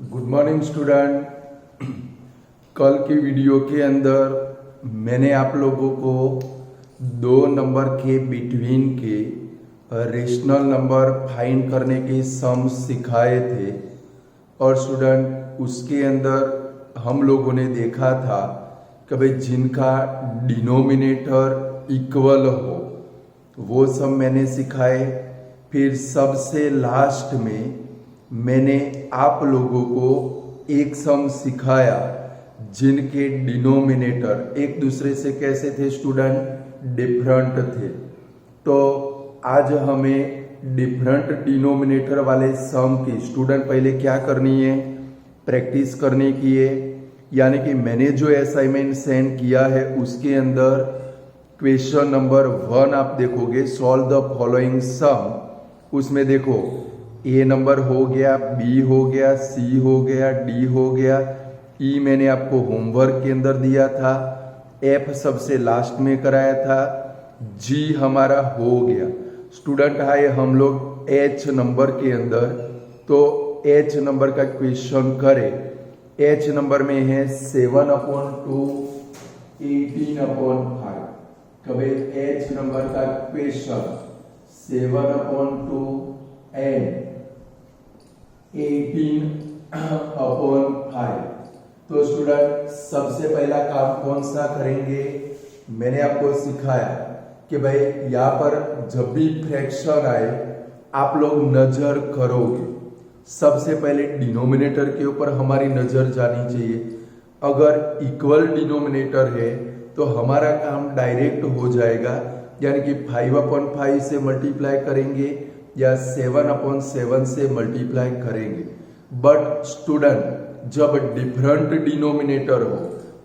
Good morning student. कल की video के अंदर मैंने आप लोगों को 2 नंबर के बिटवीन के रेशनल नंबर फाइंड करने के सम सिखाए थे और स्टूडेंट उसके अंदर हम लोगों ने देखा था कि भाई जिनका डिनोमिनेटर इक्वल हो वो सम मैंने सिखाए। फिर सबसे लास्ट में मैंने आप लोगों को एक सम सिखाया जिनके डिनोमिनेटर एक दूसरे से कैसे थे स्टूडेंट, डिफरेंट थे। तो आज हमें डिफरेंट डिनोमिनेटर वाले सम की स्टूडेंट पहले क्या करनी है, प्रैक्टिस करने की है। यानी कि मैंने जो असाइनमेंट सेंड किया है उसके अंदर क्वेश्चन नंबर 1 आप देखोगे, सॉल्व द फॉलोइंग सम। उसमें देखो ए नंबर हो गया, बी हो गया, सी हो गया, डी हो गया, ई मैंने आपको होमवर्क के अंदर दिया था, एफ सबसे लास्ट में कराया था, जी हमारा हो गया। स्टूडेंट आए हम लोग एच नंबर के अंदर, तो एच नंबर का क्वेश्चन करें। एच नंबर में है 7/2 18/5। कभी एच नंबर का क्वेश्चन 7/2 एंड 18/5। तो स्टूडेंट सबसे पहला काम कौन सा करेंगे, मैंने आपको सिखाया कि भाई यहाँ पर जब भी फ्रैक्शन आए आप लोग नजर करोगे, सबसे पहले डिनोमिनेटर के ऊपर हमारी नजर जानी चाहिए। अगर इक्वल डिनोमिनेटर है तो हमारा काम डायरेक्ट हो जाएगा, यानी कि 5/5 से मल्टीप्लाई करेंगे या 7/7 से मल्टीप्लाई करेंगे। बट स्टूडेंट जब डिफरेंट डिनोमिनेटर हो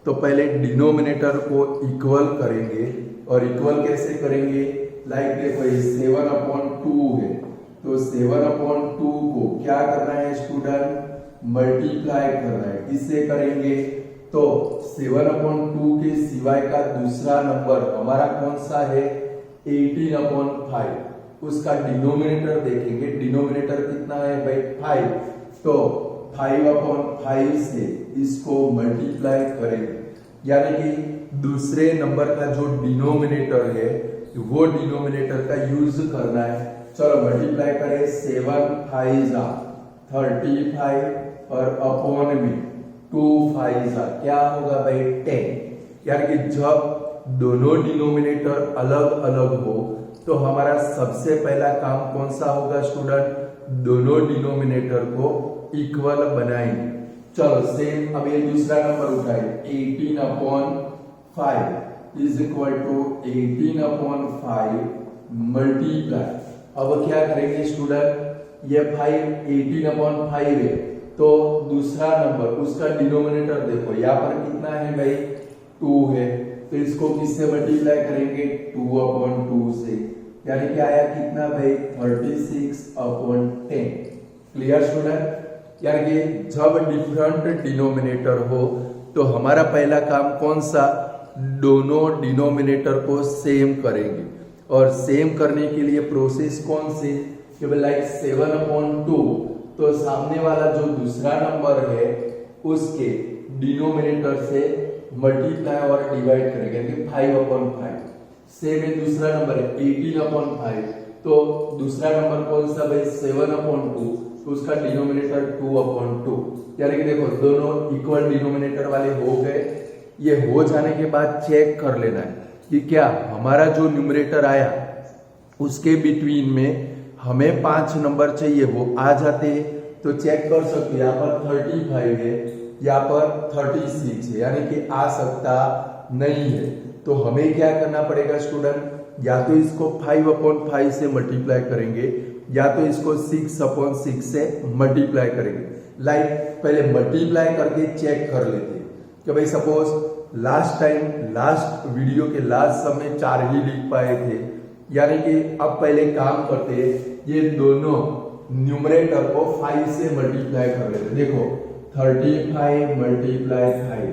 तो पहले डिनोमिनेटर को इक्वल करेंगे। और इक्वल कैसे करेंगे, लाइक देखो ये 7/2 है, तो 7/2 को क्या करना है स्टूडेंट, मल्टीप्लाई करना है। किससे करेंगे, तो 7/2 के सिवाय का दूसरा नंबर हमारा कौन सा है, 18/5। उसका डिनोमिनेटर देखेंगे, डिनोमिनेटर कितना है भाई 5, तो 5/5 से इसको मल्टीप्लाई करेंगे। यानी कि दूसरे नंबर का जो डिनोमिनेटर है वो डिनोमिनेटर का यूज करना है। चलो मल्टीप्लाई करें, 7/5 35 और अपॉन में 2/5 क्या होगा भाई 10। यानी कि जब दोनों डिनोमिनेटर अलग अलग हो तो हमारा सबसे पहला काम कौन सा होगा स्टूडेंट, दोनों डिनोमिनेटर को इक्वल बनाएंगे। चलो सेम अब ये दूसरा नंबर उठाए, 18/5 इज इक्वल टू 18/5 मल्टीप्लाई। अब क्या करेंगे स्टूडेंट, ये 5 18/5 है, तो दूसरा नंबर उसका डिनोमिनेटर देखो यहाँ पर कितना है भाई 2 है, तो इसको किससे मल्टीप्लाई करेंगे 2/2 से, यानी कि आया कितना भाई 36/10। Clear student. यानी कि जब डिफरेंट डिनोमिनेटर हो तो हमारा पहला काम कौन सा, दोनों डिनोमिनेटर को सेम करेंगे। और सेम करने के लिए प्रोसेस कौन सी, कि लाइक 7/2, तो सामने वाला जो दूसरा नंबर है उसके डिनोमिनेटर से मल्टीप्लाई और डिवाइड करेंगे 5/5। सेम है दूसरा नंबर है 18/5, तो दूसरा नंबर कौन सा भाई 7/2, तो उसका डिनोमिनेटर 2/2। यानी कि देखो दोनों इक्वल डिनोमिनेटर वाले हो गए। ये हो जाने के बाद चेक कर लेना है कि क्या हमारा जो न्यूमरेटर आया उसके बिटवीन में हमें 5 नंबर चाहिए वो आ जाते हैं। तो चेक कर सकते, यहाँ पर 35 है, यहाँ पर 36 है, यानी कि आ सकता नहीं है। तो हमें क्या करना पड़ेगा स्टूडेंट, या तो इसको 5/5 से मल्टीप्लाई करेंगे या तो इसको 6/6 से मल्टीप्लाई करेंगे। लाइक पहले मल्टीप्लाई करके चेक कर लेते हैं कि भाई suppose last time last video के लास्ट समय 4 ही लिख पाए थे, यानी कि अब पहले काम करते हैं, ये दोनों न्यूमरेटर को 5 से मल्टीप्लाई कर लेते। देखो 35 मल्टीप्लाई 5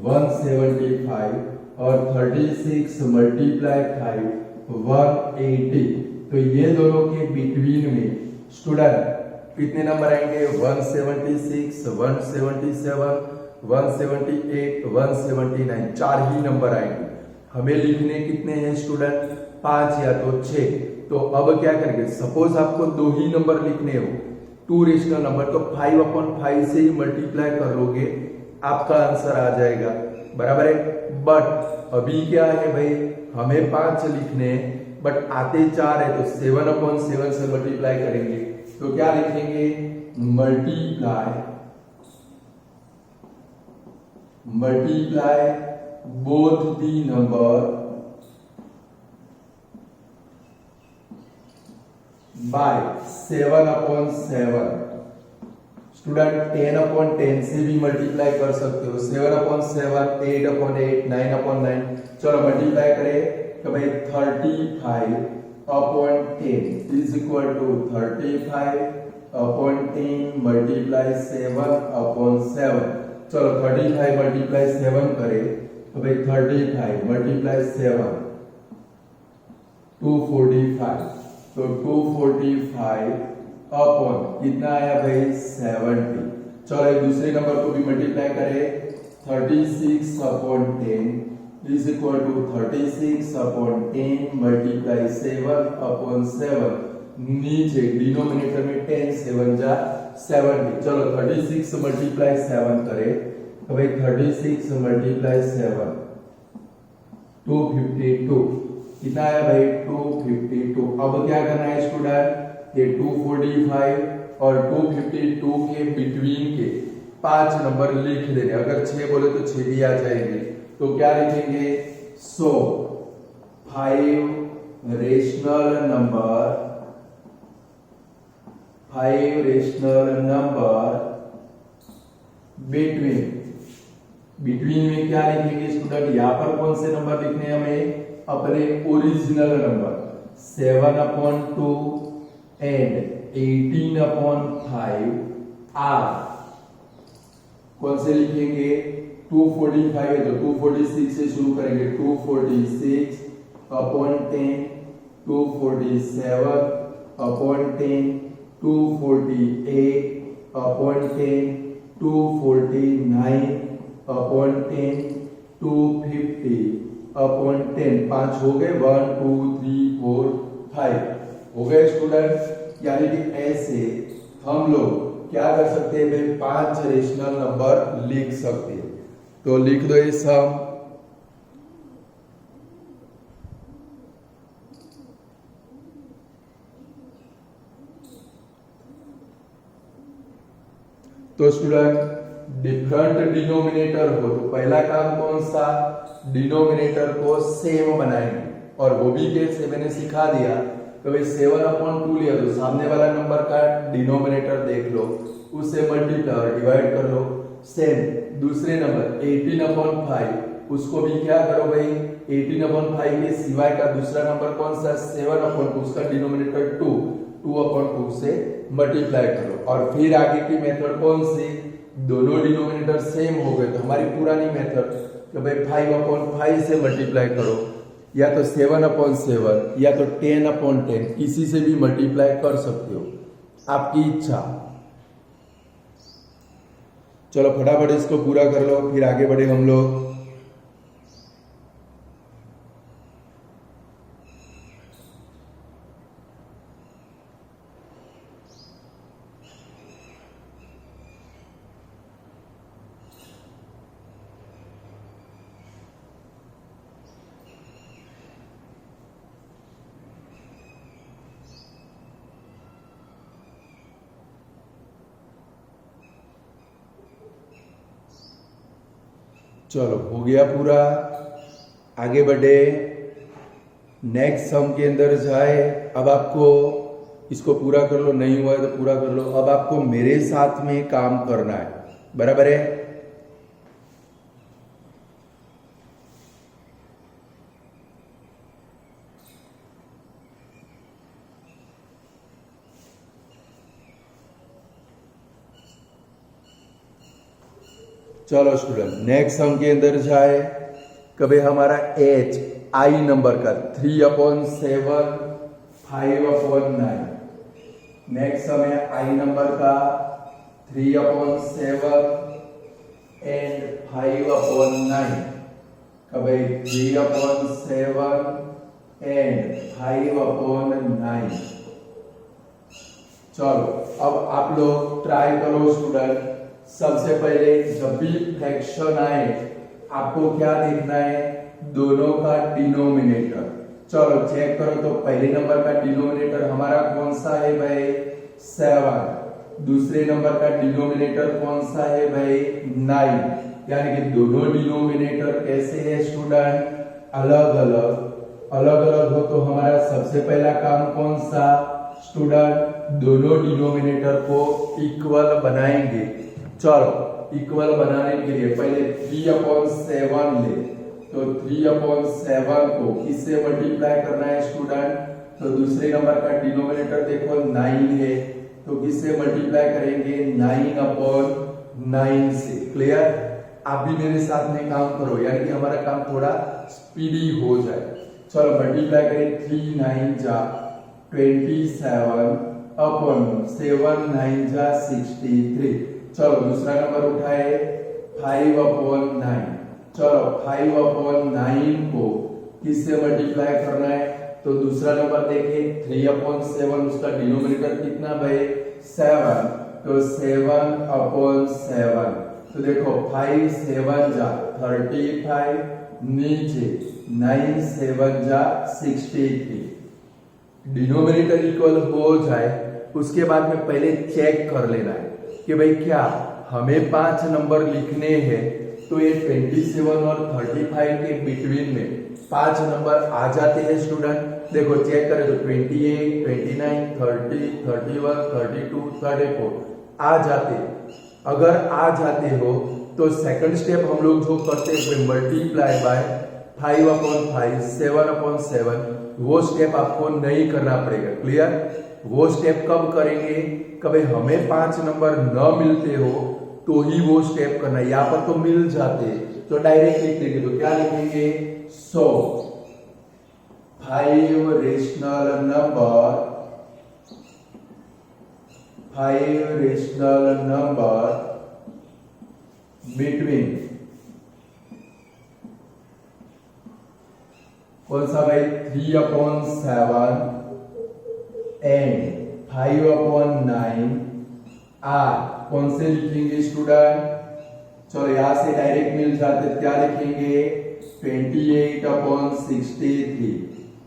175 और 36 मल्टीप्लाई 5 180। तो ये दोनों के बिटवीन में स्टूडेंट कितने नंबर आएंगे 176, 177, 178, 179, 4 ही नंबर आएंगे। हमें लिखने कितने हैं स्टूडेंट 5 या तो 6। तो अब क्या करेंगे, सपोज आपको 2 ही नंबर लिखने हो 2 रेशनल नंबर, तो 5/5 से ही मल्टीप्लाई करोगे आपका आंसर आ जाएगा, बराबर है। बट अभी क्या है भाई, हमें 5 लिखने हैं बट आते 4 है, तो 7/7 से मल्टीप्लाई करेंगे। तो क्या लिखेंगे, multiply both the number by 7/7। Student 10/10 से भी मल्टीप्लाई कर सकते हो, 7/7, 8/8, 9/9। चलो मल्टीप्लाई करें तो भाई 35/10 इज इक्वल टू 35/10 मल्टीप्लाई 7/7। चलो 35 मल्टीप्लाई 7 करें तो भाई 35 मल्टीप्लाई 7 245। तो 245 अपॉन कितना आया भाई 70। चलो एक दूसरे नंबर को भी मल्टीप्लाई करें, 36/10 इज इक्वल टू 36/10 मल्टीप्लाई 7/7। नीचे डिनोमिनेटर में 10 7 जा 70। चलो 36 मल्टीप्लाई 7 करें तो भाई 36 मल्टीप्लाई 7 252। कितना आया भाई 252। अब क्या करना है स्टूडेंट, ये 245 और 252 के बिटवीन के 5 नंबर लिख देने। अगर 6 बोले तो 6 भी आ जाएंगे। तो क्या लिखेंगे, सो 5 रेशनल नंबर बिटवीन में क्या लिखेंगे स्टूडेंट, यहां पर कौन से नंबर लिखने हैं हमें, अपने ओरिजिनल नंबर 7/2 एंड 18/5 आर कौन से लिखेंगे, 245 है तो 246 से शुरू करेंगे, 246/10, 247/10, 248/10, 249/10, 250/10। 5 हो गए, 1 2 3 4 5 हो गए स्टूडेंट। यानी कि ऐसे हम लोग क्या कर सकते हैं भाई, 5 रेशनल नंबर लिख सकते हैं। तो लिख दो ये सम। तो स्टूडेंट डिफरेंट डिनोमिनेटर हो तो पहला काम कौन सा, डिनोमिनेटर को सेम बनाएंगे। और वो भी कैसे मैंने सिखा दिया। तो भाई 7/2 लिया तो सामने वाला नंबर का डिनोमिनेटर देख लो, उससे मल्टीप्लाई और डिवाइड कर लो। सेम दूसरे नंबर 18/5, उसको भी क्या करो भाई, 18/5 के सिवाय का दूसरा नंबर कौन सा 7/2, उसका डिनोमिनेटर 2/2 से मल्टीप्लाई करो। और फिर आगे की मेथड कौन सी, दोनों डिनोमिनेटर सेम हो गए तो हमारी पुरानी मेथड तो भाई 5/5 से मल्टीप्लाई करो, या तो 7/7 या तो 10/10, किसी से भी मल्टीप्लाई कर सकते हो, आपकी इच्छा। चलो फटाफट इसको पूरा कर लो, फिर आगे बढ़े हम लोग। चलो हो गया पूरा, आगे बढ़े, नेक्स्ट सम के अंदर जाए। अब आपको इसको पूरा कर लो, नहीं हुआ है तो पूरा कर लो। अब आपको मेरे साथ में काम करना है, बराबर है। चलो स्टूडेंट नेक्स्ट सम के अंदर जाए। कभी हमारा एच आई नंबर का 3/7 5/9 नेक्स्ट हमें आई नंबर का 3/7 एंड 5/9 का भाई 3/7 एंड 5/9। चलो अब आप लोग ट्राई करो स्टूडेंट। सबसे पहले जब भी फ्रैक्शन आए आपको क्या देखना है, दोनों का डिनोमिनेटर। चलो चेक करो तो पहले नंबर का डिनोमिनेटर हमारा कौन सा है भाई 7, दूसरे नंबर का डिनोमिनेटर कौन सा है भाई 9। यानी कि दोनों डिनोमिनेटर कैसे है स्टूडेंट, अलग अलग हो। तो हमारा सबसे पहला काम कौन सा स्टूडेंट, दोनों डिनोमिनेटर को इक्वल बनाएंगे। चलो इक्वल बनाने के लिए पहले 3/7 ले, तो 3/7 को किससे मल्टीप्लाई करना है स्टूडेंट, तो दूसरे नंबर का डिनोमिनेटर देखो 9 है, तो किससे मल्टीप्लाई करेंगे 9/9 से। क्लियर, आप भी मेरे साथ में काम करो, यानी कि हमारा काम थोड़ा स्पीडी हो जाए। चलो मल्टीप्लाई करें, 3 9 जा 27 अपॉन 7 9 जा 63। चलो दूसरा नंबर उठाए 5/9। चलो 5/9 को किससे मल्टीप्लाई करना है, तो दूसरा नंबर देखिए 3/7, उसका डिनोमिनेटर कितना भाई 7, तो 7/7। तो देखो 5 7 जा 35, नीचे 9 7 जा 63। डिनोमिनेटर इक्वल हो जाए उसके बाद में पहले चेक कर लेना है कि भाई क्या हमें 5 नंबर लिखने हैं, तो ये 27 और 35 के बिटवीन में 5 नंबर आ जाते हैं स्टूडेंट। देखो चेक करें तो 28 29 30 31 32 34 आ जाते। अगर आ जाते हो तो सेकंड स्टेप हम लोग जो करते हैं मल्टीप्लाई बाय 5/5 7/7, वो स्टेप आपको नहीं करना पड़ेगा। क्लियर, वो स्टेप कब करेंगे, कभी हमें 5 नंबर न मिलते हो तो ही वो स्टेप करना है। यहाँ पर तो मिल जाते तो डायरेक्ट लिख देंगे, तो क्या लिखेंगे 100 5 रेशनल नंबर बिटवीन कौन सा भाई 3/7 एंड 5/9 कौन से लिखेंगे स्टूडेंट, चलो यहां से डायरेक्ट मिल जाते, क्या लिखेंगे 28/63,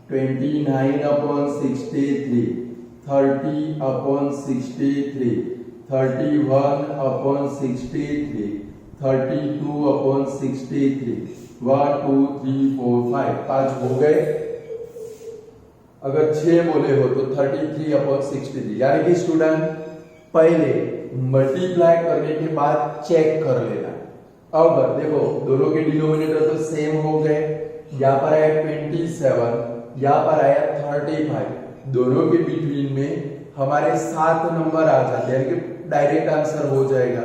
29/63, 30/63, 31/63, 32/63, 1 2 3 4 5 5 हो गए। अगर 6 बोले हो तो 33/63। यानी कि स्टूडेंट पहले मल्टीप्लाई करने के बाद चेक कर लेना। अगर देखो दोनों के डिनोमिनेटर तो सेम हो गए, यहाँ पर आया 27, यहाँ पर आया 35, दोनों के बिटवीन में हमारे 7 नंबर आ जाते हैं, यानी कि डायरेक्ट आंसर हो जाएगा।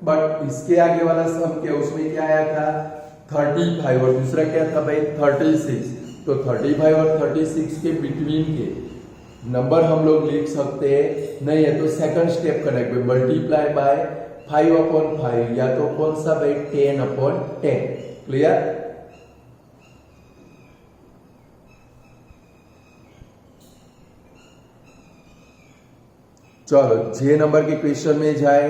बट इसके आगे वाला सम क्या, उसमें क्या आया था 35 और दूसरा क्या था भाई 36, तो 35 और 36 के बिटवीन के नंबर हम लोग लिख सकते हैं नहीं है, तो सेकंड स्टेप करना है मल्टीप्लाई बाय 5/5, या तो कौन सा भाई 10/10। क्लियर, चलो जे नंबर के क्वेश्चन में जाए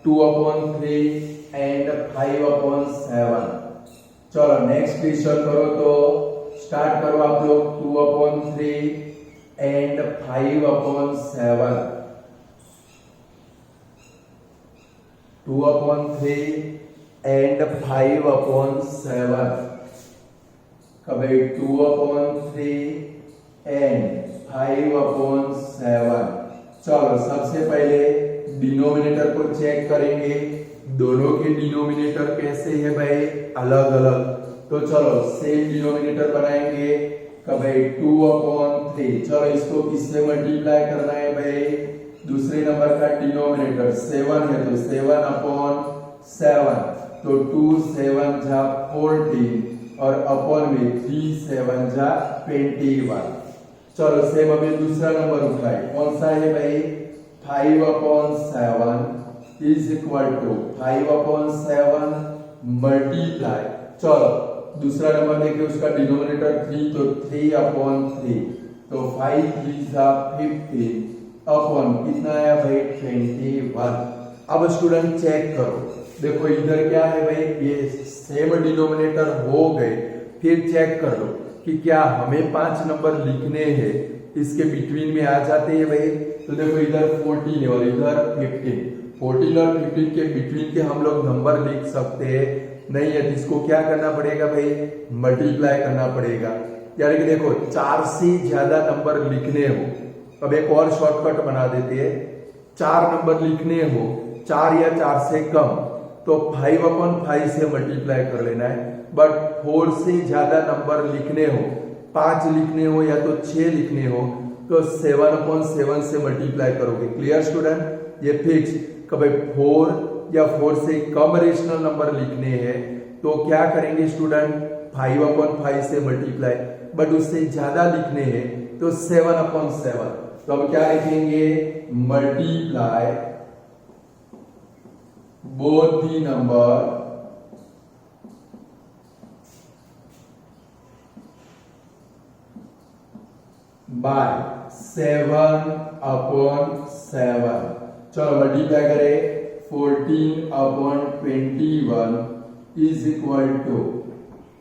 2/3 एंड 5/7। चलो नेक्स्ट क्वेश्चन करो, तो स्टार्ट करो आप लोग 2/3 एंड 5/7। 2/3 एंड 5/7 कभी 2/3 एंड 5/7। चलो सबसे पहले डिनोमिनेटर को चेक करेंगे, दोनों के डिनोमिनेटर कैसे है भाई अलग अलग। तो चलो सेम डिनोमिनेटर बनाएंगे कभी 2/3। चलो इसको किससे मल्टीप्लाई करना है भाई, दूसरे नंबर का डिनोमिनेटर 7 है तो 7/7, तो 2 7 जा 14 और अपॉन में 3 7 जा 21। चलो सेम अभी दूसरा नंबर उठाए, कौन सा है भाई 5/7 इज इक्वल टू 5/7 मल्टीप्लाई, चलो दूसरा नंबर देखिए उसका डिनोमिनेटर 3, तो 3/3, तो 5 3 15 अपॉन कितना आया भाई 21। अब स्टूडेंट चेक करो, देखो इधर क्या है भाई, ये सेम डिनोमिनेटर हो गए, फिर चेक कर लो कि क्या हमें 5 नंबर लिखने हैं इसके बिटवीन में आ जाते हैं भाई। तो देखो इधर 14 है और इधर 15, 14 और 15 के बिटवीन के हम लोग नंबर लिख सकते हैं नहीं है, तो इसको क्या करना पड़ेगा भाई, मल्टीप्लाई करना पड़ेगा। यानी कि देखो 4 से ज्यादा नंबर लिखने हो, अब एक और शॉर्टकट बना देते हैं, 4 नंबर लिखने हो 4 या 4 से कम, तो 5/5 से मल्टीप्लाई कर लेना है। बट 4 से ज्यादा नंबर लिखने हो, 5 लिखने हो या तो 6 लिखने हो, तो 7/7 से मल्टीप्लाई करोगे। क्लियर स्टूडेंट, ये फिक्स। कभी 4 या 4 से कम रेशनल नंबर लिखने हैं तो क्या करेंगे स्टूडेंट, 5/5 से मल्टीप्लाई, बट उससे ज्यादा लिखने हैं तो 7/7। तो अब क्या लिखेंगे, multiply both the number by 7/7। चलो मल्टीप्लाई करें, 14/21 इज इक्वल टू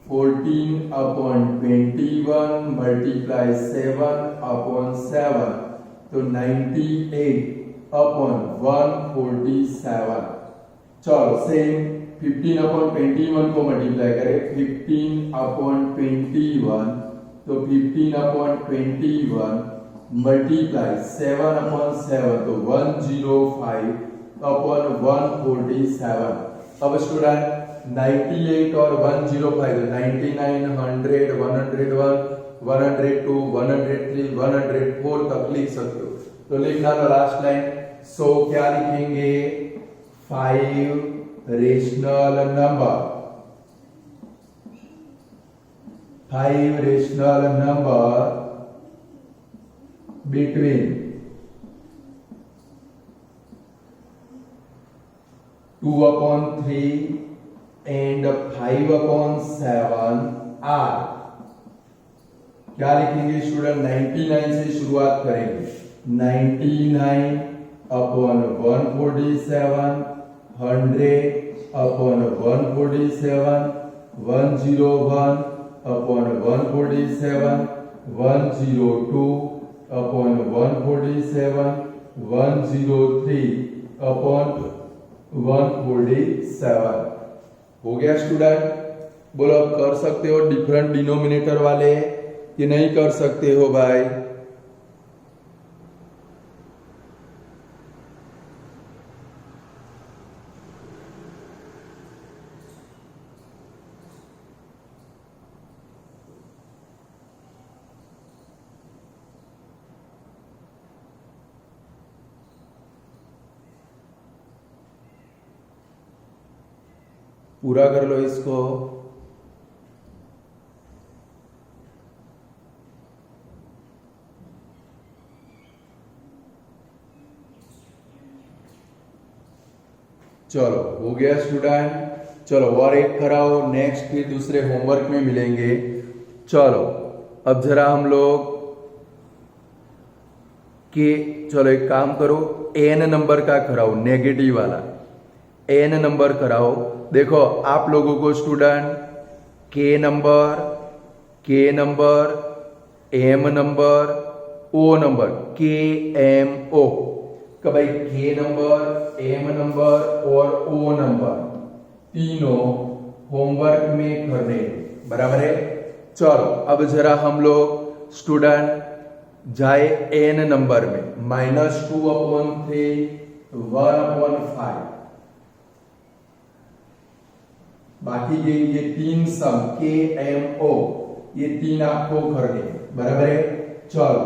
14/21 मल्टीप्लाई 7/7, तो 98/147। चलो सेम 15/21 को मल्टीप्लाई करें, 15/21, तो 15/21 मल्टीप्लाई 7/7, तो 105/147। अब स्टूडेंट 98 और 105, 99 100 101 102 103 104 तक लिख सकते हो। तो लिखना तो लास्ट लाइन, सो क्या लिखेंगे, 5 rational number, 5 rational number between 2/3 and 5/7 are, क्या लिखेंगे स्टूडेंट, 99 से शुरुआत करेंगे, 99/147, 100/147, 101/147, 102/147, 103/147। हो गया स्टूडेंट, बोलो अब कर सकते हो डिफरेंट डिनोमिनेटर वाले कि नहीं कर सकते हो भाई। पूरा कर लो इसको। चलो हो गया स्टूडेंट, चलो और एक कराओ, नेक्स्ट फिर दूसरे होमवर्क में मिलेंगे। चलो अब जरा हम लोग के, चलो एक काम करो, एन नंबर का कराओ, नेगेटिव वाला एन नंबर कराओ। देखो आप लोगों को स्टूडेंट के नंबर, एम नंबर, ओ नंबर, के एम ओ, कि भाई के नंबर, एम नंबर और ओ नंबर तीनों होमवर्क में करने, बराबर है। चलो अब जरा हम लोग स्टूडेंट जाए एन नंबर में, -2/3, 1/5, बाकी ये तीन सम के एम ओ, ये तीन आपको करने, बराबर है। चलो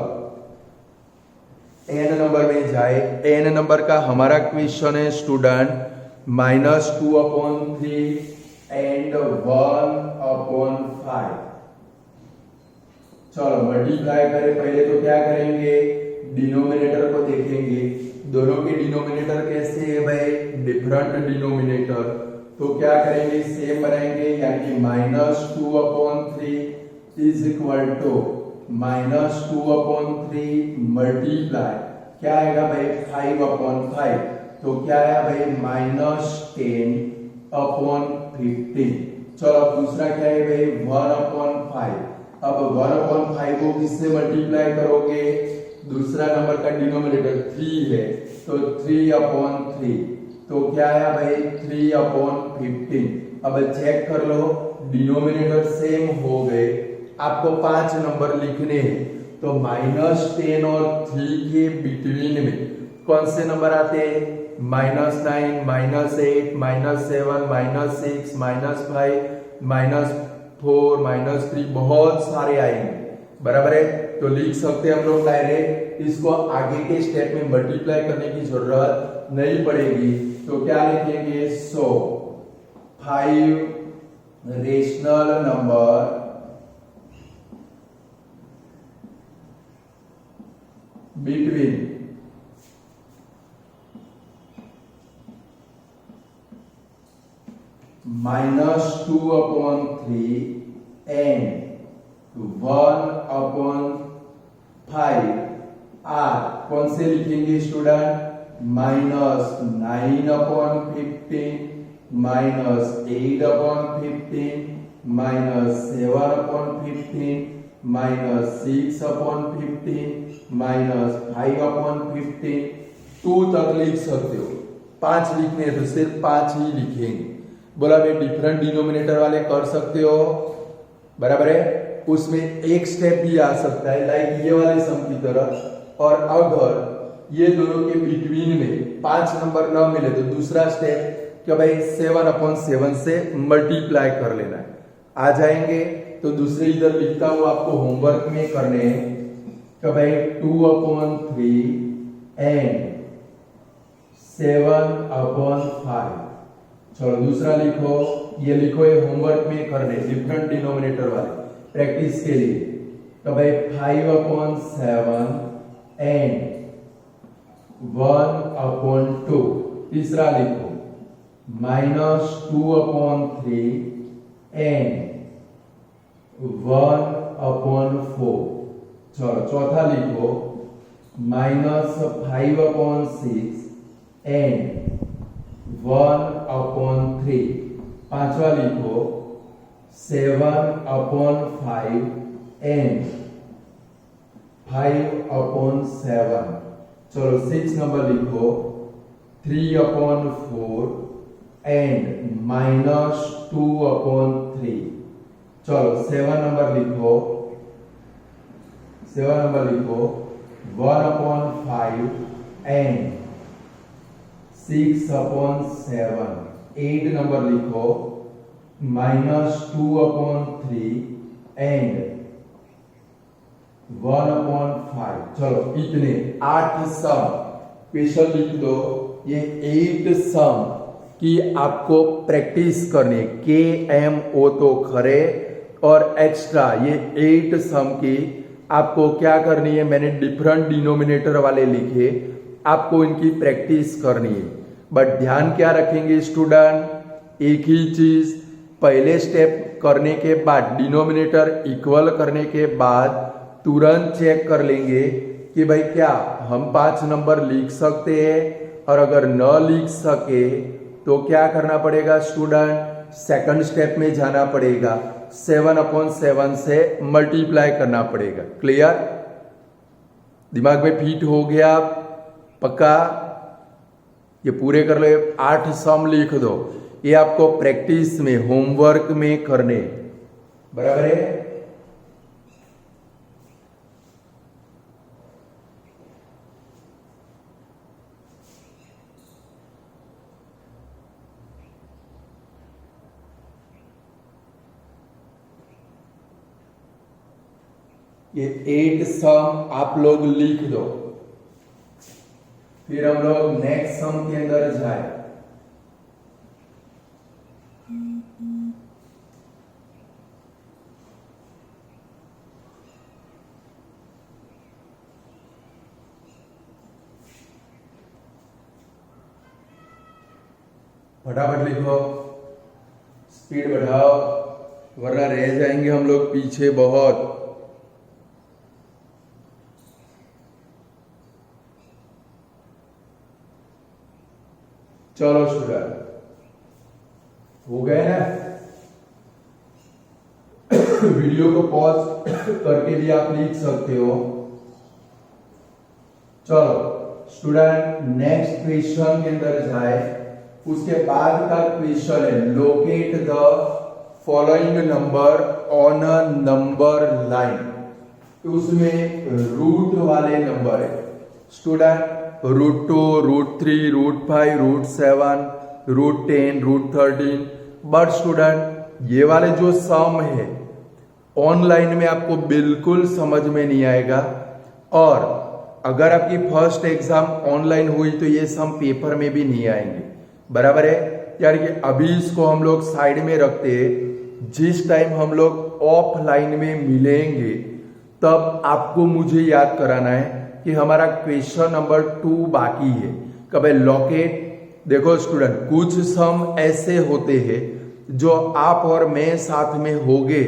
एन नंबर में जाए, एन नंबर का हमारा क्वेश्चन है स्टूडेंट -2/3 एंड 1/5। चलो मल्टीप्लाई करें, पहले तो क्या करेंगे, डिनोमिनेटर को देखेंगे, दोनों के डिनोमिनेटर कैसे है भाई, डिफरेंट डिनोमिनेटर, तो क्या करेंगे, सेम बनाएंगे, यानी -2/3 इज इक्वल टू -2/3 मल्टीप्लाई क्या आएगा भाई 5/5, तो क्या आया भाई -10/15। चलो दूसरा क्या है भाई 1/5, अब 1/5 को किससे मल्टीप्लाई करोगे, दूसरा नंबर का डिनोमिनेटर 3 है तो 3/3, तो क्या आया भाई 3/15। अब चेक कर लो डिनोमिनेटर सेम हो गए, आपको 5 नंबर लिखने हैं, तो -10 और 3 के बिटवीन में कौन से नंबर आते हैं, -9, -8, -7, -6, -5, -4, -3, बहुत सारे आएंगे, बराबर है। तो लिख सकते हैं हम लोग डायरेक्ट, इसको आगे के स्टेप में मल्टीप्लाई करने की जरूरत नहीं पड़ेगी, तो क्या लिखेंगे, so 5 rational number between -2/3 and 1/5 are कौन से लिखेंगे स्टूडेंट, -9/15 -8/15 -7/15 -6/15 -5/15 2 तक लिख सकते हो, 5 लिखने हैं तो सिर्फ 5 ही लिखेंगे। बोला भाई डिफरेंट डिनोमिनेटर वाले कर सकते हो, बराबर है, उसमें एक स्टेप भी आ सकता है लाइक ये वाले सम की तरह, और अगर ये दोनों के बिटवीन में 5 नंबर न मिले तो दूसरा स्टेप क्या भाई 7/7 से मल्टीप्लाई कर लेना है, आ जाएंगे। तो दूसरे इधर लिखता हूं, आपको होमवर्क में करने कि भाई 2/3 एंड 7/5। चलो दूसरा लिखो, ये लिखो, ये होमवर्क में करने डिफरेंट डिनोमिनेटर वाले प्रैक्टिस के लिए, तो भाई 5/7 एंड 1/2। तीसरा लिखो -2/3 एंड 1/4। चलो चौथा लिखो -5/6 एंड 1/3। पांचवा लिखो 7/5 एंड 5/7। चलो 6 नंबर लिखो 3/4 एंड -2/3। चलो 7 नंबर लिखो 1/5 एंड 6/7। 8 नंबर लिखो -2/3 एंड 1/5। चलो इतने 8 सम स्पेशल लिख दो, ये 8 सम की आपको प्रैक्टिस करनी, KMO तो खरे और एक्स्ट्रा ये 8 सम की आपको क्या करनी है, मैंने डिफरेंट डिनोमिनेटर वाले लिखे, आपको इनकी प्रैक्टिस करनी है। बट ध्यान क्या रखेंगे स्टूडेंट, एक ही चीज, पहले स्टेप करने के बाद डिनोमिनेटर इक्वल करने के बाद तुरंत चेक कर लेंगे कि भाई क्या हम 5 नंबर लिख सकते हैं, और अगर न लिख सके तो क्या करना पड़ेगा स्टूडेंट, सेकंड स्टेप में जाना पड़ेगा, 7/7 से मल्टीप्लाई करना पड़ेगा। क्लियर, दिमाग में फिट हो गया पक्का, ये पूरे कर लो, 8 सम लिख दो, ये आपको प्रैक्टिस में होमवर्क में करने, बराबर है। ये 8 सम आप लोग लिख दो, फिर हम लोग नेक्स्ट सम के अंदर जाए। फटाफट लिखो, स्पीड बढ़ाओ वरना रह जाएंगे हम लोग पीछे बहुत। चलो स्टूडेंट, हो गए ना? वीडियो को पॉज करके भी आप लिख सकते हो। चलो स्टूडेंट, नेक्स्ट क्वेश्चन के अंदर जाए। उसके बाद का क्वेश्चन है locate the following number on a number line. तो उसमें रूट वाले नंबर है स्टूडेंट, √2, √3, √5, √7, √10, √13। बट स्टूडेंट ये वाले जो सम है ऑनलाइन में आपको बिल्कुल समझ में नहीं आएगा, और अगर आपकी फर्स्ट एग्जाम ऑनलाइन हुई तो ये सम पेपर में भी नहीं आएंगे। बराबर है यार? कि अभी इसको हम लोग साइड में रखते हैं, जिस टाइम हम लोग ऑफलाइन में मिलेंगे तब आपको मुझे याद कराना है कि हमारा क्वेश्चन नंबर 2 बाकी है। कब है? लॉकेट। देखो स्टूडेंट, कुछ सम ऐसे होते हैं जो आप और मैं साथ में होंगे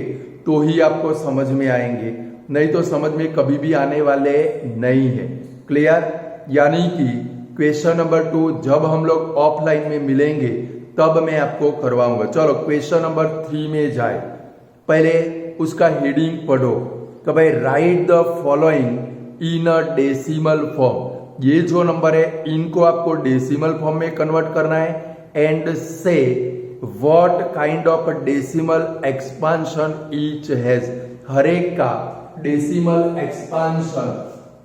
तो ही आपको समझ में आएंगे, नहीं तो समझ में कभी भी आने वाले नहीं है। क्लियर? यानी कि क्वेश्चन नंबर 2 जब हम लोग ऑफलाइन में मिलेंगे तब मैं आपको करवाऊंगा। चलो क्वेश्चन नंबर 3 में जाए। पहले उसका हेडिंग पढ़ो। कब है? Right the following in a decimal form. ये जो नंबर है इनको आपको डेसिमल फॉर्म में कन्वर्ट करना है। And say what kind of decimal expansion each has. हर एक का डेसिमल एक्सपांशन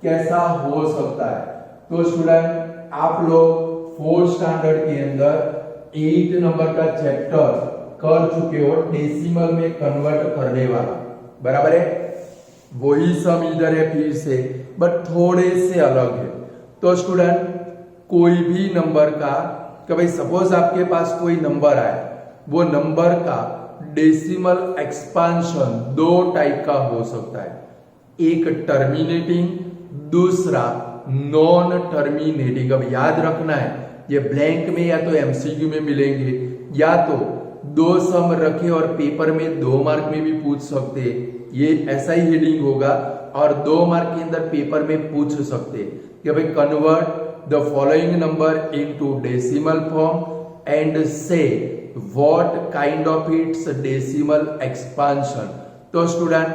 कैसा हो सकता है। तो स्टूडेंट आप लोग 4th स्टैंडर्ड के अंदर 8 नंबर का चैप्टर कर चुके हो डेसिमल में कन्वर्ट करने वाला। बराबर है? वही सम इधर है फिर से, बट थोड़े से अलग है। तो स्टूडेंट कोई भी नंबर का, कि भाई सपोज आपके पास कोई नंबर आए, वो नंबर का डेसिमल एक्सपांशन 2 टाइप का हो सकता है। एक टर्मिनेटिंग, दूसरा नॉन टर्मिनेटिंग। अब याद रखना है ये ब्लैंक में या तो एमसीक्यू में मिलेंगे, या तो 2 सम रखे और पेपर में 2 मार्क में भी पूछ सकते हैं। ये ऐसा ही हेडिंग होगा, और 2 मार्क के अंदर पेपर में पूछ सकते हैं कि भाई convert the following number into decimal form and say what kind of its decimal expansion. तो स्टूडेंट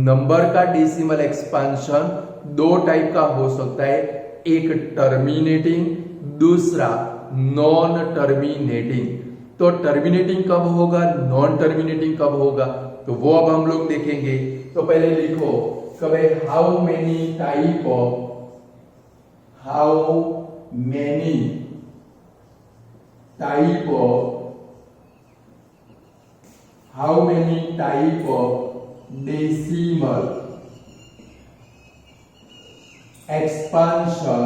नंबर का डेसिमल एक्सपांशन 2 टाइप का हो सकता है, एक टर्मिनेटिंग, दूसरा नॉन टर्मिनेटिंग। तो टर्मिनेटिंग कब होगा, नॉन टर्मिनेटिंग कब होगा, तो वो अब हम लोग देखेंगे। तो पहले लिखो कब है? How many type of decimal expansion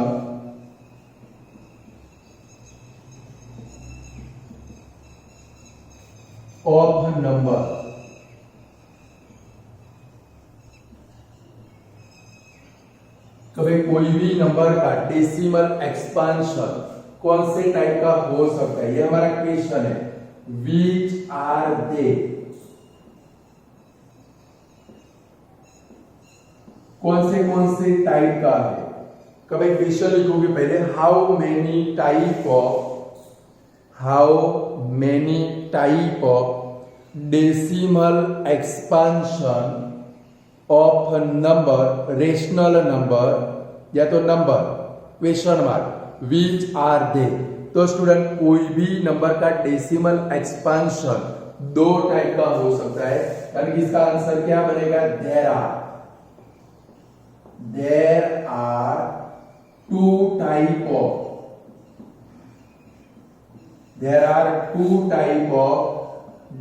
of number. कभी कोई भी नंबर का डेसिमल एक्सपांशन कौन से टाइप का हो सकता है, ये हमारा क्वेश्चन है। विच आर दे, कौन से टाइप का है। कभी क्वेश्चन लिखोगे पहले how many type of decimal expansion of number, rational number या तो number question mark which are they. तो स्टूडेंट कोई भी नंबर का डेसिमल एक्सपांशन 2 टाइप का हो सकता है, यानी कि इसका आंसर क्या बनेगा? There are 2 type of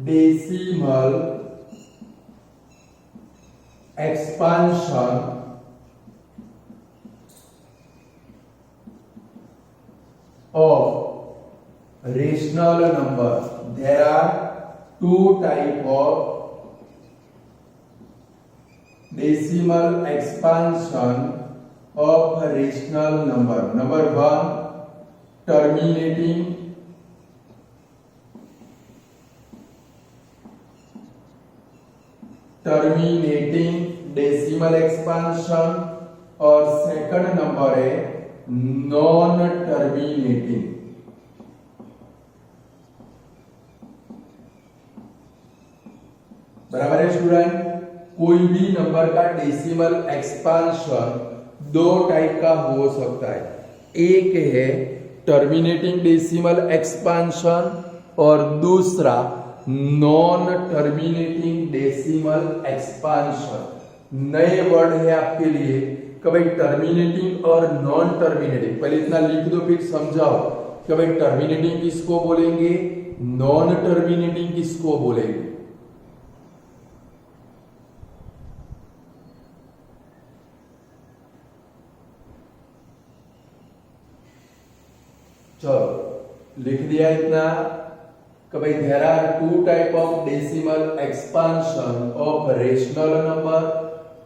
decimal expansion of rational number. There are 2 type of decimal expansion of rational number. Number 1 terminating, terminating decimal expansion और सेकंड नंबर है नॉन टर्मिनेटिंग। बराबर है स्टूडेंट। कोई भी नंबर का डेसिमल एक्सपांशन दो type का हो सकता है, एक है टर्मिनेटिंग डेसिमल एक्सपांशन और दूसरा नॉन टर्मिनेटिंग डेसिमल एक्सपांशन। नए वर्ड है आपके लिए कि भाई टर्मिनेटिंग और नॉन टर्मिनेटिंग, पहले इतना लिख दो फिर समझाओ कि भाई टर्मिनेटिंग किसको बोलेंगे, नॉन टर्मिनेटिंग किसको बोलेंगे। चलो लिख दिया इतना कि भाई there are two type of decimal expansion of rational number,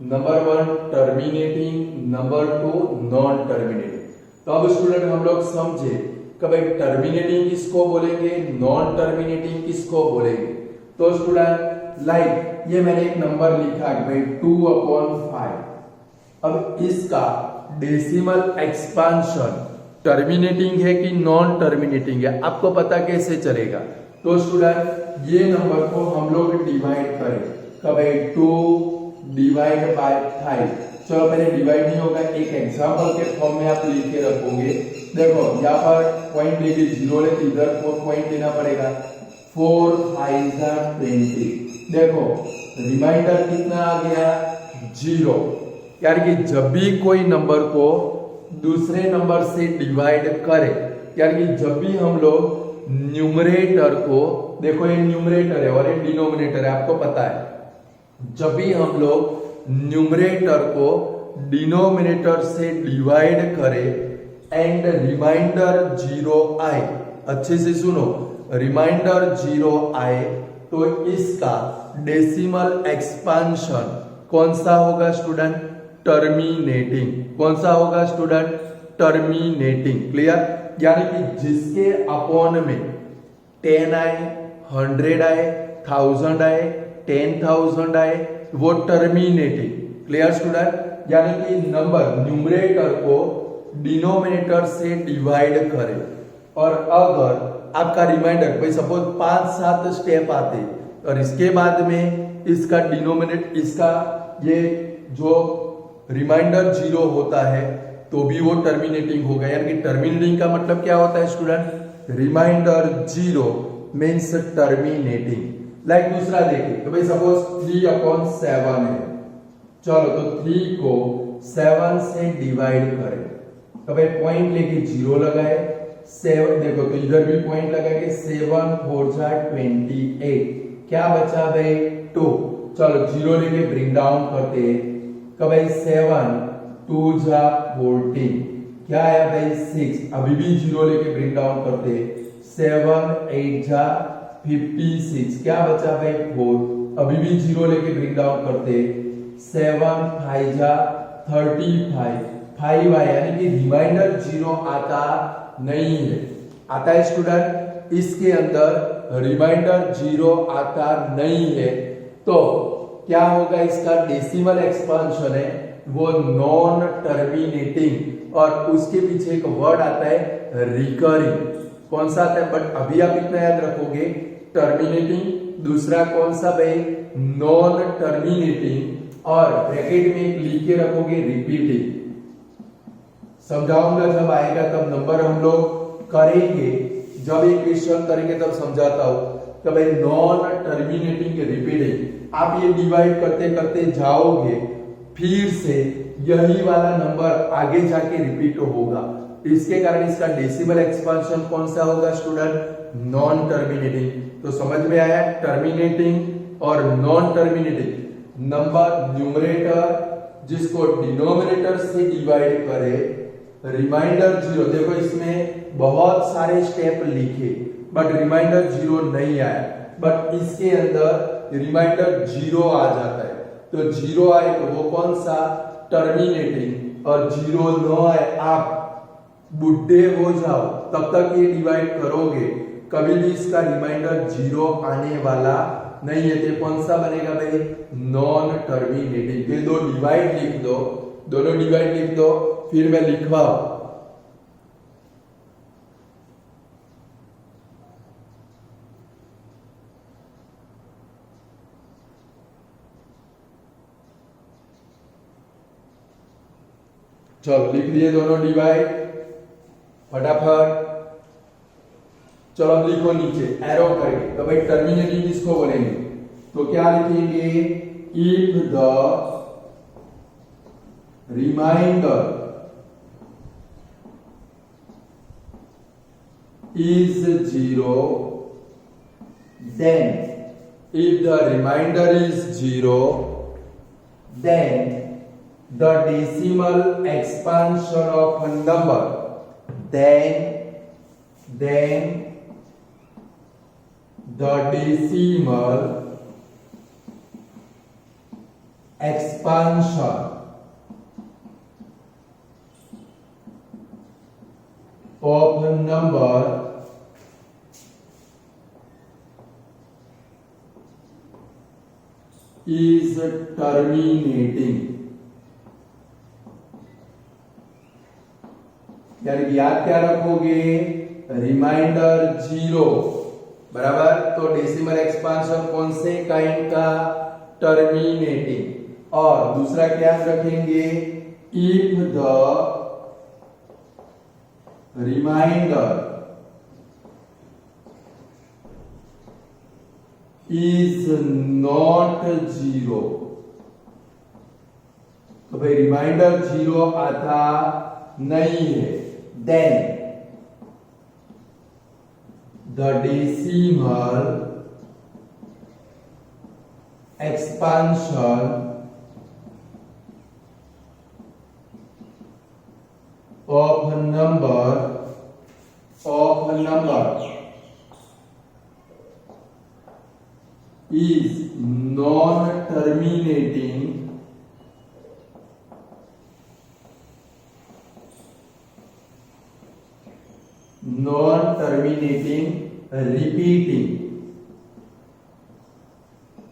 number one terminating, number two non terminating. तो अब स्टूडेंट हम लोग समझे कि भाई टर्मिनेटिंग किसको बोलेंगे, नॉन टर्मिनेटिंग किसको बोलेंगे। तो स्टूडेंट लाइक ये मैंने एक नंबर लिखा है भाई 2/5। अब इसका डेसिमल एक्सपांशन टर्मिनेटिंग है कि नॉन टर्मिनेटिंग है, आपको पता कैसे चलेगा। तो स्टूडेंट ये नंबर को हम लोग डिवाइड करें कि भाई 2 डिवाइड बाय 5। चलो पहले डिवाइड नहीं होगा, एक एग्जांपल के फॉर्म में आप लिख के रखोगे। देखो यहाँ पर पॉइंट लेके 0 ले, इधर 4 पॉइंट लेना पड़ेगा। 4 5 20। देखो रिमाइंडर कितना आ गया, 0। यार कि जब भी कोई नंबर को दूसरे नंबर से डिवाइड करे, यार कि जब भी हम लोग न्यूमरेटर को, देखो ये न्यूमरेटर है और ये डिनोमिनेटर है, आपको पता है। जब भी हम लोग न्यूमरेटर को डिनोमिनेटर से डिवाइड करें एंड रिमाइंडर 0 आए, अच्छे से सुनो, रिमाइंडर 0 आए तो इसका डेसिमल एक्सपांशन कौन सा होगा स्टूडेंट, टर्मिनेटिंग। कौन सा होगा स्टूडेंट, टर्मिनेटिंग। क्लियर, यानी कि जिसके अपॉन में 10 आए, 100 आए, 1000 आए, 10,000 आए, वो टर्मिनेटिंग। क्लियर स्टूडेंट, यानी कि नंबर न्यूमरेटर को डिनोमिनेटर से डिवाइड करें और अगर आपका रिमाइंडर भाई सपोज 5-7 स्टेप आते और इसके बाद में इसका डिनोमिनेट, इसका ये जो रिमाइंडर 0 होता है तो भी वो टर्मिनेटिंग होगा। यानी कि टर्मिनेटिंग का मतलब क्या होता है student, remainder 0 means terminating. Like दूसरा देखिए तो भाई सपोज 3/7 है, चलो तो 3 को 7 से डिवाइड करें तो भाई पॉइंट लेके 0 लगाए, 7 देखो तो इधर भी पॉइंट लगाएंगे, 7 4 28, क्या बचा भाई 2। चलो 0 लेके ब्रिंग डाउन करते तो भाई 7 2 14, क्या आया भाई 6। अभी भी 0 लेके ब्रिंग डाउन करते, 7 8 56, क्या बचा भाई 4। अभी भी 0 लेके ब्रिंग डाउन करते, 7 5 35, 5 आया, यानी कि रिमाइंडर 0 आता नहीं है। आता है स्टूडेंट, इसके अंदर रिमाइंडर 0 आता नहीं है तो क्या होगा, इसका डेसिमल एक्सपांशन है वो नॉन टर्मिनेटिंग और उसके पीछे एक वर्ड आता है रिकरिंग। कौन सा आता है, बट अभी आप इतना याद रखोगे, टर्मिनेटिंग, दूसरा कौन सा भाई नॉन टर्मिनेटिंग और ब्रैकेट में एक लिख के रखोगे रिपीटिंग। समझाऊंगा जब आएगा तब नंबर हम लोग करेंगे, जब एक क्वेश्चन करेंगे तब समझाता हूं कि भाई नॉन टर्मिनेटिंग रिपीटिंग। आप ये डिवाइड करते करते जाओगे, फिर से यही वाला नंबर आगे जाके रिपीट होगा, इसके कारण इसका डेसिमल एक्सपांशन कौन सा होगा स्टूडेंट, नॉन टर्मिनेटिंग। तो समझ में आया, टर्मिनेटिंग और नॉन टर्मिनेटिंग नंबर न्यूमरेटर जिसको डिनोमिनेटर से डिवाइड करे, रिमाइंडर 0, देखो इसमें बहुत सारे स्टेप लिखे बट रिमाइंडर 0 नहीं आया, बट इसके अंदर रिमाइंडर 0 आ जाता है। तो 0 आए तो वो कौन सा, टर्मिनेटिंग, और 0 न आए, आप बुढ़े हो जाओ तब तक ये डिवाइड करोगे, कभी भी इसका रिमाइंडर 0 आने वाला नहीं है तो कौन सा बनेगा भाई, नॉन टर्मिनेटिंग। ये दो डिवाइड लिख दो, दोनों डिवाइड लिख दो, फिर मैं लिखवाऊं। चलो लिख दिए दोनों डिवाइड फटाफट। चलो अब लिखो नीचे एरो करके, तो भाई टर्मिनेटिंग किसको बोलेंगे, तो क्या लिखेंगे, if the remainder is 0, then if the remainder is 0, then the decimal expansion of a number, then the decimal expansion of a number is terminating। यानी याद क्या रखोगे, रिमाइंडर 0 बराबर, तो डेसिमल एक्सपांशन कौन से काइंड का, टर्मिनेटिंग। और दूसरा क्या रखेंगे, if the remainder is not 0, तो भाई रिमाइंडर 0 आता नहीं है, then the decimal expansion of a number is non-terminating repeating।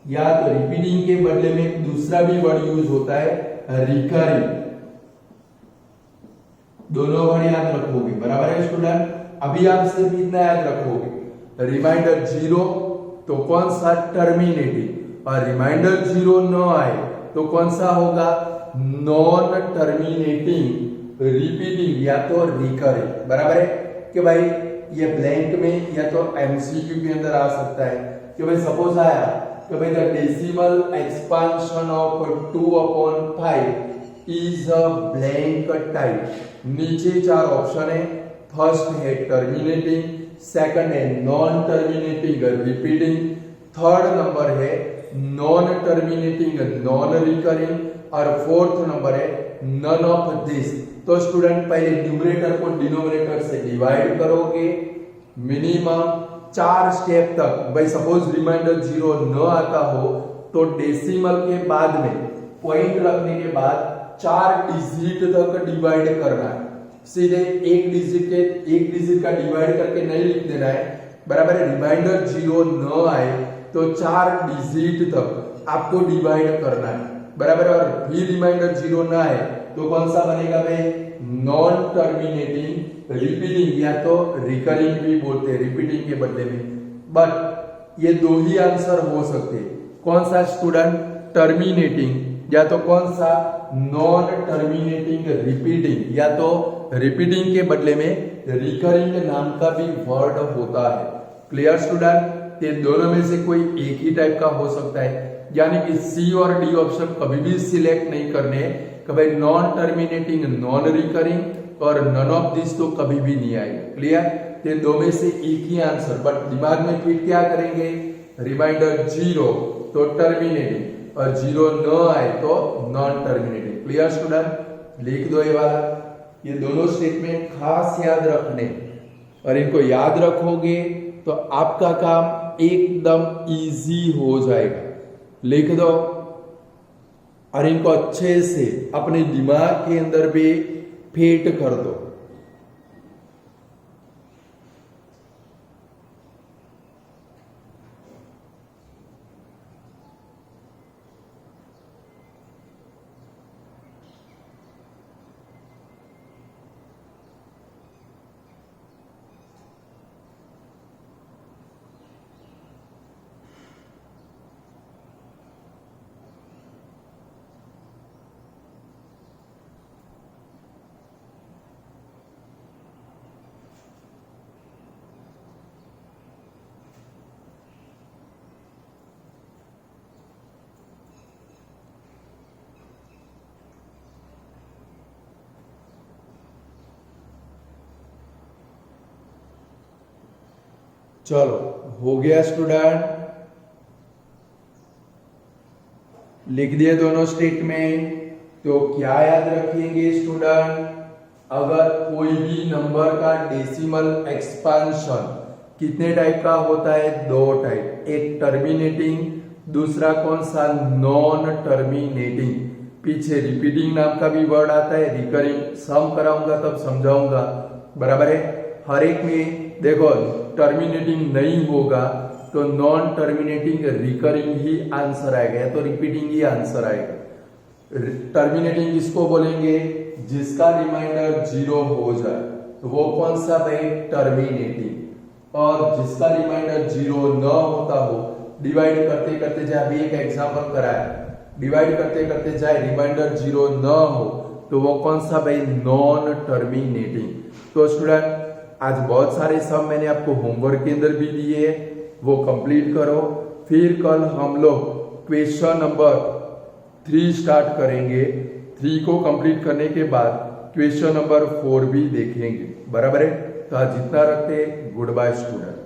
या तो रिपीटिंग के बदले में एक दूसरा भी वर्ड यूज होता है, रिकरिंग। दोनों वर्ड याद रखोगे, बराबर है स्टूडेंट। अभी आप सिर्फ इतना याद रखोगे, रिमाइंडर 0 तो कौन सा, टर्मिनेटिंग। और रिमाइंडर 0 न आए तो कौन सा होगा, नॉन टर्मिनेटिंग रिपीटिंग या तो रिकरिंग। बराबर है कि भाई ये ब्लैंक में या तो एमसीक्यू के अंदर आ सकता है कि भाई सपोज आया कि भाई the decimal expansion of 2/5 is a blank type. नीचे 4 ऑप्शन है, फर्स्ट है टर्मिनेटिंग, सेकंड है non terminating repeating, third number है नॉन टर्मिनेटिंग नॉन रिकरिंग, और फोर्थ नंबर है नन ऑफ दिस। तो स्टूडेंट पहले न्यूमरेटर को डिनोमिनेटर से डिवाइड करोगे, मिनिमम 4 स्टेप तक। भाई सपोज रिमाइंडर 0 न आता हो तो डेसिमल के बाद में पॉइंट रखने के बाद 4 डिजिट तक डिवाइड करना है। सीधे एक डिजिट का डिवाइड करके नहीं लिख देना है, बराबर है। रिमाइंडर 0 न आए तो 4 डिजिट तक आपको डिवाइड करना है, बराबर है। और फिर रिमाइंडर 0 न आए तो कौन सा बनेगा भाई, नॉन टर्मिनेटिंग रिपीटिंग या तो रिकरिंग भी बोलते हैं रिपीटिंग के बदले में। बट ये 2 ही आंसर हो सकते हैं, कौन सा स्टूडेंट, टर्मिनेटिंग या तो कौन सा, नॉन टर्मिनेटिंग रिपीटिंग या तो रिपीटिंग के बदले में रिकरिंग नाम का भी वर्ड होता है। क्लियर स्टूडेंट, ये दोनों में से कोई एक ही टाइप का हो सकता है, यानी कि सी और डी ऑप्शन कभी भी सिलेक्ट नहीं करने कि भाई नॉन टर्मिनेटिंग नॉन रिकरिंग और नन ऑफ दिस तो कभी भी नहीं आएगा। क्लियर, ये दो में से एक ही आंसर। बट दिमाग में फिर क्या करेंगे, रिमाइंडर 0 तो टर्मिनेटिंग और 0 न आए तो नॉन टर्मिनेटिंग। क्लियर स्टूडेंट, लिख दो ये वाला। ये दोनों स्टेटमेंट खास याद रखने, और इनको याद रखोगे तो आपका काम एकदम इजी हो जाएगा। लिख दो और इनको अच्छे से अपने दिमाग के अंदर भी फिट कर दो। चलो हो गया स्टूडेंट, लिख दिए दोनों स्टेटमेंट। तो क्या याद रखेंगे स्टूडेंट, अगर कोई भी नंबर का डेसिमल एक्सपांशन कितने टाइप का होता है, दो टाइप, एक टर्मिनेटिंग, दूसरा कौन सा, नॉन टर्मिनेटिंग। पीछे रिपीटिंग नाम का भी वर्ड आता है, रिकरिंग, सम कराऊंगा तब समझाऊंगा, बराबर है। हर एक में देखो टर्मिनेटिंग नहीं होगा तो नॉन टर्मिनेटिंग रिकरिंग ही आंसर आएगा, या तो रिपीटिंग ही आंसर आएगा। टर्मिनेटिंग किसको बोलेंगे, जिसका रिमाइंडर 0 हो जाए तो वो कौन सा भाई, टर्मिनेटिंग। और जिसका रिमाइंडर 0 न होता हो, डिवाइड करते करते जाए, अभी एक एग्जांपल कराया, डिवाइड करते करते जाए रिमाइंडर 0 न हो तो वो कौन सा भाई, नॉन टर्मिनेटिंग। तो स्टूडेंट आज बहुत सारे सम मैंने आपको होमवर्क के अंदर भी दिए, वो कंप्लीट करो। फिर कल हम लोग क्वेश्चन नंबर 3 स्टार्ट करेंगे। 3 को कंप्लीट करने के बाद क्वेश्चन नंबर 4 भी देखेंगे, बराबर है। तो आज जितना रखते, गुड बाय स्टूडेंट।